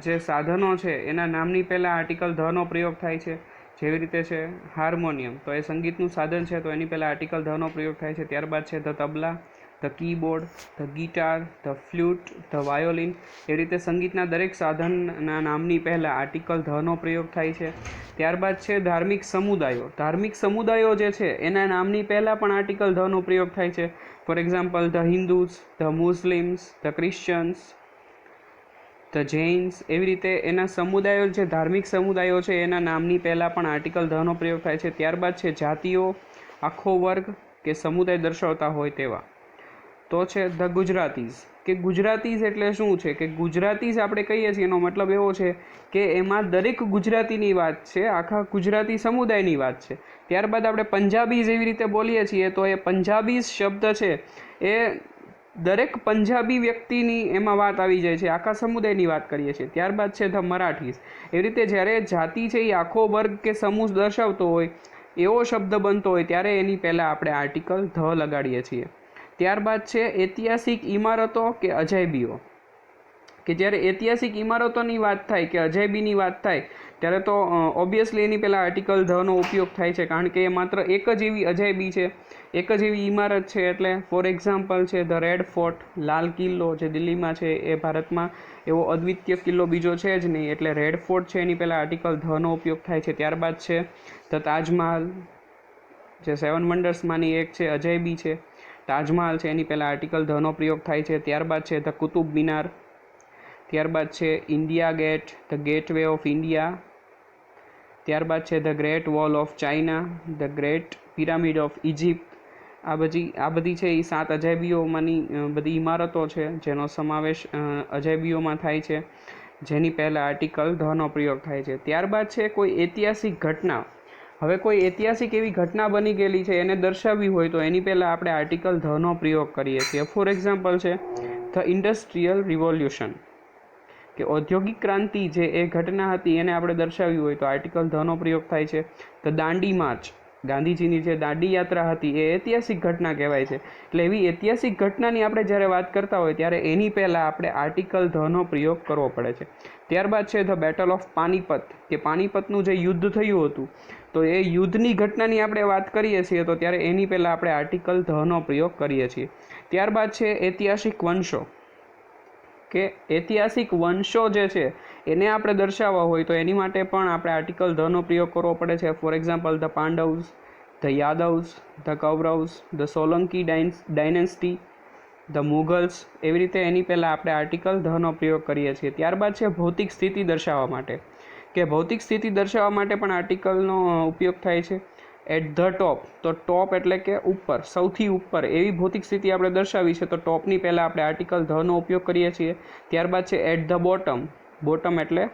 A: જે સાધનો છે એના નામની પહેલાં આર્ટિકલ ધનો પ્રયોગ થાય છે. જેવી રીતે છે હાર્મોનિયમ, તો એ સંગીતનું સાધન છે તો એની પહેલાં આર્ટિકલ ધનો પ્રયોગ થાય છે. ત્યારબાદ છે the tabla, the keyboard, the guitar, the flute, the violin. એ રીતે સંગીતના દરેક સાધનના નામની પહેલાં આર્ટિકલ ધનો પ્રયોગ થાય છે. ત્યારબાદ છે ધાર્મિક સમુદાયો. ધાર્મિક સમુદાયો જે છે એના નામની પહેલાં પણ આર્ટિકલ ધનો પ્રયોગ થાય છે. For example the Hindus, the Muslims, the Christians, the Jains. એવી રીતે એના સમુદાયો જે ધાર્મિક સમુદાયો છે એના નામની પહેલાં પણ આર્ટિકલ ધનો પ્રયોગ થાય છે. ત્યારબાદ છે જાતિઓ, આખો વર્ગ કે સમુદાય દર્શાવતા હોય તેવા. તો છે ધ ગુજરાતીઝ કે ગુજરાતીઝ એટલે શું છે કે ગુજરાતીઝ આપણે કહીએ છીએ એનો મતલબ એવો છે કે એમાં દરેક ગુજરાતીની વાત છે, આખા ગુજરાતી સમુદાયની વાત છે. ત્યારબાદ આપણે પંજાબીઝ એવી રીતે બોલીએ છીએ તો એ પંજાબીઝ શબ્દ છે એ દરેક પંજાબી વ્યક્તિની એમાં વાત આવી જાય છે, આખા સમુદાયની વાત કરીએ છીએ. ત્યારબાદ છે ધ મરાઠીઝ. એવી રીતે જ્યારે જાતિ છે એ આખો વર્ગ કે સમૂહ દર્શાવતો હોય એવો શબ્દ બનતો હોય ત્યારે એની પહેલાં આપણે આર્ટિકલ ધ લગાડીએ છીએ. ત્યારબાદ છે ઐતિહાસિક ઇમારતો કે અજાયબીઓ, કે જ્યારે ઐતિહાસિક ઇમારતોની વાત થાય કે અજાયબીની વાત થાય ત્યારે તો ઓબ્વિયસલી એની પહેલાં આર્ટિકલ ધનો ઉપયોગ થાય છે. કારણ કે એ માત્ર એક જ એવી અજાયબી છે, એક જ એવી ઇમારત છે. એટલે ફોર એક્ઝામ્પલ છે the red fort, Lal Qila જે દિલ્હીમાં છે, એ ભારતમાં એવો અદ્વિતીય કિલ્લો બીજો છે જ નહીં, એટલે રેડ ફોર્ટ છે એની પહેલાં આર્ટિકલ ધનો ઉપયોગ થાય છે. ત્યારબાદ છે ધ તાજમહાલ જે 7 વન્ડર્સમાંની એક છે, અજાયબી છે. તાજમહાલ છે એની પહેલાં આર્ટિકલ ધનો પ્રયોગ થાય છે. ત્યારબાદ છે ધ કુતુબ મિનાર. ત્યારબાદ છે India Gate, the Gateway of India. ત્યારબાદ છે the Great Wall of China, the Great Pyramid of Egypt. આ બધી છે એ 7 અજાયબીઓમાંની બધી ઇમારતો છે જેનો સમાવેશ અજાયબીઓમાં થાય છે, જેની પહેલાં આર્ટિકલ ધનો પ્રયોગ થાય છે. ત્યારબાદ છે કોઈ ઐતિહાસિક ઘટના. હવે કોઈ ઐતિહાસિક એવી ઘટના બની ગયેલી છે એને દર્શાવવી હોય તો એની પહેલાં આપણે આર્ટિકલ ધનો પ્રયોગ કરીએ છીએ. ફોર એક્ઝામ્પલ છે ધ ઇન્ડસ્ટ્રીયલ રિવોલ્યુશન કે ઔદ્યોગિક ક્રાંતિ જે એ ઘટના હતી એને આપણે દર્શાવવી હોય તો આર્ટિકલ ધનો પ્રયોગ થાય છે. ધ દાંડી માર્ચ, ગાંધીજીની જે દાંડી યાત્રા હતી એ ઐતિહાસિક ઘટના કહેવાય છે. એટલે એવી ઐતિહાસિક ઘટનાની આપણે જ્યારે વાત કરતા હોય ત્યારે એની પહેલાં આપણે આર્ટિકલ ધનો પ્રયોગ કરવો પડે છે. ત્યારબાદ છે ધ બેટલ ઓફ પાનીપત કે પાનીપતનું જે યુદ્ધ થયું હતું તો એ યુદ્ધની ઘટનાની આપણે વાત કરીએ છીએ તો ત્યારે એની પહેલાં આપણે આર્ટિકલ ધનો પ્રયોગ કરીએ છીએ. ત્યારબાદ છે ઐતિહાસિક વંશો કે ઐતિહાસિક વંશો જે છે એને આપણે દર્શાવવા હોય તો એની માટે પણ આપણે આર્ટિકલ ધનો પ્રયોગ કરવો પડે છે. For example the Pandavs, the Yadavs, the Kauravs, the Solanki dynasty, the Mughals. એવી રીતે એની પહેલાં આપણે આર્ટિકલ ધનો પ્રયોગ કરીએ છીએ. ત્યારબાદ છે ભૌતિક સ્થિતિ દર્શાવવા માટે કે ભૌતિક સ્થિતિ દર્શાવવા માટે પણ આર્ટિકલનો ઉપયોગ થાય છે. એટ ધ ટોપ, તો ટોપ એટલે કે ઉપર, સૌથી ઉપર એવી ભૌતિક સ્થિતિ આપણે દર્શાવી છે તો ટોપની પહેલાં આપણે આર્ટિકલ ધનો ઉપયોગ કરીએ છીએ. ત્યારબાદ છે એટ ધ બોટમ, બોટમ એટલે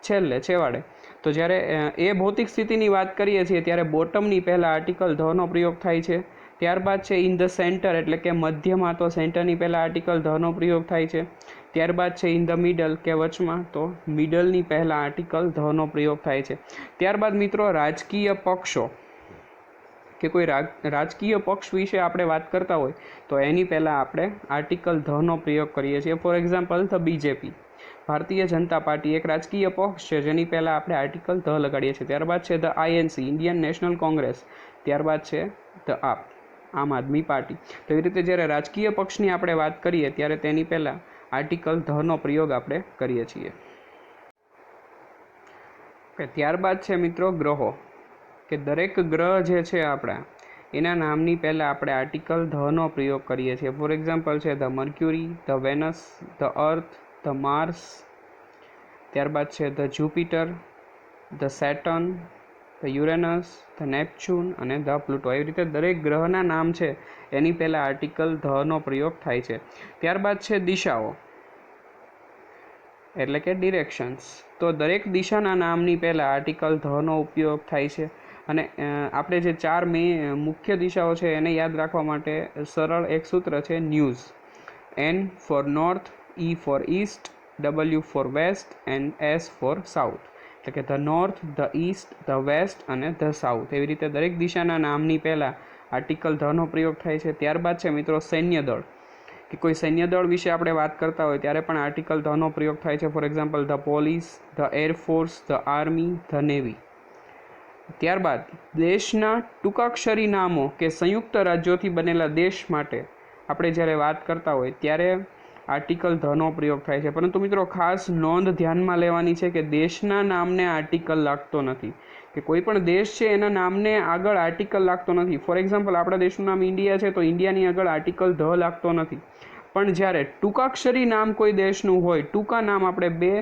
A: છેલ્લે, છેવાડે. તો જ્યારે એ ભૌતિક સ્થિતિની વાત કરીએ છીએ ત્યારે બોટમની પહેલાં આર્ટિકલ ધનો પ્રયોગ થાય છે. ત્યારબાદ છે ઇન ધ સેન્ટર એટલે કે મધ્યમાં, તો સેન્ટરની પહેલાં આર્ટિકલ ધનો પ્રયોગ થાય છે. ત્યારબાદ છે ઇન ધ મિડલ કે વચમાં, તો મિડલની પહેલાં આર્ટિકલ ધનો પ્રયોગ થાય છે. ત્યારબાદ મિત્રો રાજકીય પક્ષો કે કોઈ રાજકીય પક્ષ વિશે આપણે વાત કરતા હોય તો એની પહેલાં આપણે આર્ટિકલ ધનો પ્રયોગ કરીએ છીએ. For example the BJP, Bharatiya Janata party એક રાજકીય પક્ષ છે જેની પહેલાં આપણે આર્ટિકલ ધ લગાડીએ છીએ. ત્યારબાદ છે the INC, Indian National Congress. ત્યારબાદ છે ધ આમ આદમી પાર્ટી. તો એવી રીતે જ્યારે રાજકીય પક્ષની આપણે વાત કરીએ ત્યારે તેની પહેલાં આર્ટિકલ ધનો પ્રયોગ આપણે કરીએ છીએ. ત્યારબાદ છે મિત્રો ગ્રહો, કે દરેક ગ્રહ જે છે આપણા એના નામની પહેલાં આપણે આર્ટિકલ ધનો પ્રયોગ કરીએ છીએ. ફોર એક્ઝામ્પલ છે the Mercury, the Venus, the Earth, the Mars. ત્યારબાદ છે the Jupiter, the Saturn, the Uranus, the Neptune અને ધ પ્લુટો. એવી રીતે દરેક ગ્રહના નામ છે એની પહેલાં આર્ટિકલ ધનો પ્રયોગ થાય છે. ત્યારબાદ છે દિશાઓ એટલે કે ડિરેક્શન્સ. તો દરેક દિશાના નામની પહેલાં આર્ટિકલ ધનો ઉપયોગ થાય છે. અને આપણે જે 4 મુખ્ય દિશાઓ છે એને યાદ રાખવા માટે સરળ એક સૂત્ર છે news. N for north, E for east, W for west and S for south. એટલે કે the north, the east, the west અને ધ સાઉથ. એવી રીતે દરેક દિશાના નામની પહેલાં આર્ટિકલ ધનો પ્રયોગ થાય છે. ત્યારબાદ છે મિત્રો સૈન્ય દળ, કે કોઈ સૈન્ય દળ વિશે આપણે વાત કરતા હોય ત્યારે પણ આર્ટિકલ ધનો પ્રયોગ થાય છે. For example the police, the air force, the army, the navy. ત્યારબાદ દેશના ટૂંકાક્ષરી નામો કે સંયુક્ત રાજ્યોથી બનેલા દેશ માટે આપણે જ્યારે વાત કરતા હોય ત્યારે આર્ટિકલ ધનો પ્રયોગ થાય છે. પરંતુ મિત્રો ખાસ નોંધ ધ્યાનમાં લેવાની છે કે દેશના નામને આર્ટિકલ લાગતો નથી, કે કોઈ પણ દેશ છે એના નામને આગળ આર્ટિકલ લાગતો નથી. ફોર એક્ઝામ્પલ આપણા દેશનું નામ ઇન્ડિયા છે તો ઇન્ડિયાની આગળ આર્ટિકલ ધ લાગતો નથી. પણ જ્યારે ટૂંકાક્ષરી નામ કોઈ દેશનું હોય, ટૂંકા નામ આપણે બે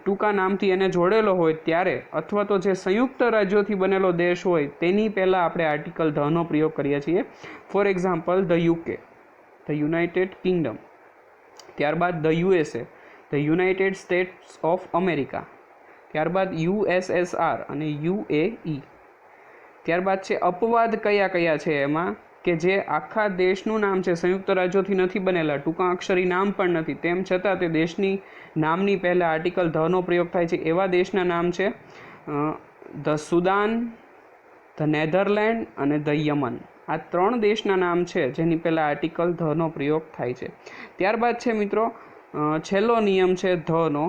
A: ટૂંકા નામથી એને જોડેલો હોય ત્યારે, અથવા તો જે સંયુક્ત રાજ્યોથી બનેલો દેશ હોય તેની પહેલાં આપણે આર્ટિકલ ધનો પ્રયોગ કરીએ છીએ. For example the UK, the United Kingdom. ત્યારબાદ the USA, the United States of America. ત્યારબાદ USSR અને UAE. ત્યારબાદ છે અપવાદ કયા કયા છે એમાં, કે જે આખા દેશનું નામ છે સંયુક્ત રાજ્યોથી નથી બનેલા, ટૂંકા અક્ષરી નામ પણ નથી, તેમ છતાં તે દેશની નામની પહેલાં આર્ટિકલ ધનો પ્રયોગ થાય છે. એવા દેશના નામ છે ધ સુદાન, ધ નેધરલેન્ડ અને ધ યમન. આ 3 દેશના નામ છે જેની પહેલાં આર્ટિકલ ધનો પ્રયોગ થાય છે. ત્યારબાદ છે મિત્રો છેલ્લો નિયમ છે ધનો,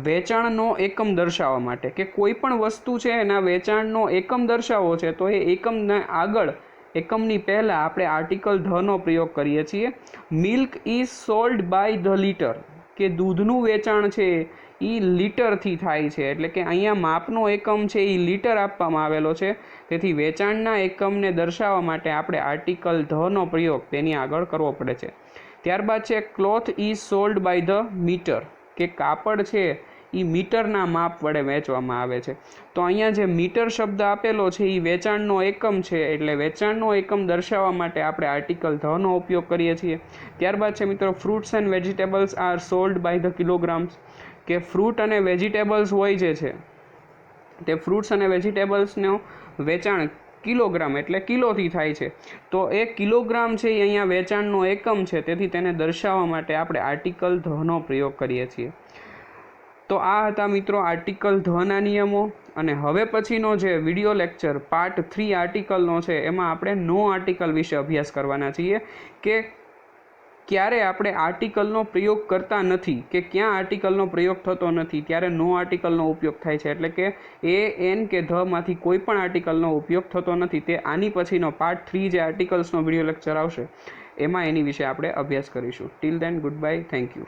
A: વેચાણનો એકમ દર્શાવવા માટે, કે કોઈ પણ વસ્તુ છે એના વેચાણનો એકમ દર્શાવવો છે તો એ એકમને આગળ, એકમની પહેલાં આપણે આર્ટિકલ ધનો પ્રયોગ કરીએ છીએ. Milk is sold by the litre, કે દૂધનું વેચાણ છે એ લીટરથી થાય છે. એટલે કે અહીંયા માપનો એકમ છે એ લીટર આપવામાં આવેલો છે. તેથી વેચાણના એકમને દર્શાવવા માટે આપણે આર્ટિકલ ધનો પ્રયોગ તેની આગળ કરવો પડે છે. ત્યારબાદ છે cloth is sold by the metre, કે કાપડ છે એ મીટરના માપ વડે વેચવામાં આવે છે. તો અહીંયા જે મીટર શબ્દ આપેલો છે એ વેચાણનો એકમ છે, એટલે વેચાણનો એકમ દર્શાવવા માટે આપણે આર્ટિકલ ધનો ઉપયોગ કરીએ છીએ. ત્યારબાદ છે મિત્રો fruits and vegetables are sold by the kilograms, કે ફ્રૂટ અને વેજીટેબલ્સ હોય જે છે તે ફ્રૂટ્સ અને વેજીટેબલ્સનું વેચાણ કિલોગ્રામ એટલે કિલોથી થાય છે. તો એ કિલોગ્રામ છે એ અહીંયા વેચાણનો એકમ છે, તેથી તેને દર્શાવવા માટે આપણે આર્ટિકલ ધનો પ્રયોગ કરીએ છીએ. તો આ હતા મિત્રો આર્ટિકલ ધના નિયમો. અને હવે પછીનો જે વિડીયો લેક્ચર પાર્ટ 3 આર્ટિકલનો છે એમાં આપણે નો આર્ટિકલ વિશે અભ્યાસ કરવાના છીએ, કે ક્યારે આપણે આર્ટિકલનો પ્રયોગ કરતા નથી, કે ક્યાં આર્ટિકલનો પ્રયોગ થતો નથી ત્યારે નો આર્ટિકલનો ઉપયોગ થાય છે. એટલે કે એ, એન કે ધમાંથી કોઈ પણ આર્ટિકલનો ઉપયોગ થતો નથી. તે આની પછીનો પાર્ટ 3 જે આર્ટિકલ્સનો વિડીયો લેક્ચર આવશે એમાં એની વિશે આપણે અભ્યાસ કરીશું. Till then goodbye, thank you.